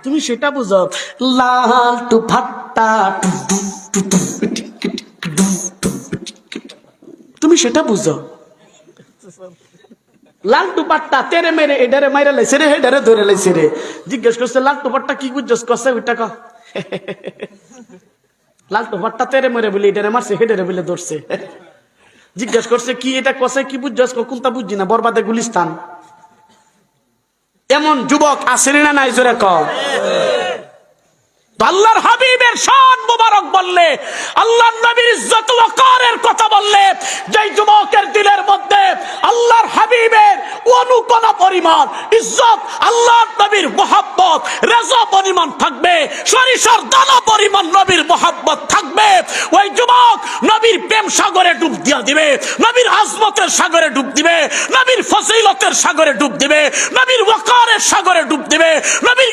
তুমি সেটা বুঝো, লাল দুপাট্টা, তুমি সেটা বুঝো। লাল দুপাট্টা তেরে মেরে এডারে মাইরা লাইছে রে, হেডারে ধরে লাইছে রে। জিজ্ঞেস করছে লাল দুপাট্টা কি বুঝছস? কসে ওইটা ক। লাল দুপাট্টা তেরে মেরে বলে এডারে মারছে, হেডারে বলে ধরছে। জিজ্ঞেস করছে কি এটা? কসে কি বুঝছস? কোনটা বুঝছি না, বরবাদে গুলিস্তান। এমন যুবক আসেনি না নাই? জোরে ক। আল্লাহর হাবিবের শান মুবারক বললে, আল্লাহর নবীর ইজ্জত ওয়াকারের কথা বললে, যেই যুবকের দিলের মধ্যে আল্লাহর হাবিবের অনুকণা পরিমাণ ইজ্জত, আল্লাহর নবীর মুহাব্বত রেজা পরিমাণ থাকবে, সরিষার দানা পরিমাণ নবীর মুহাব্বত থাকবে, ওই যুবক নবীর প্রেম সাগরে ডুব দিয়া দিবে, নবীর আজমতের সাগরে ডুব দিবে, নবীর ফজিলতের সাগরে ডুব দিবে, নবীর ওয়াকারের সাগরে ডুব দিবে, নবীর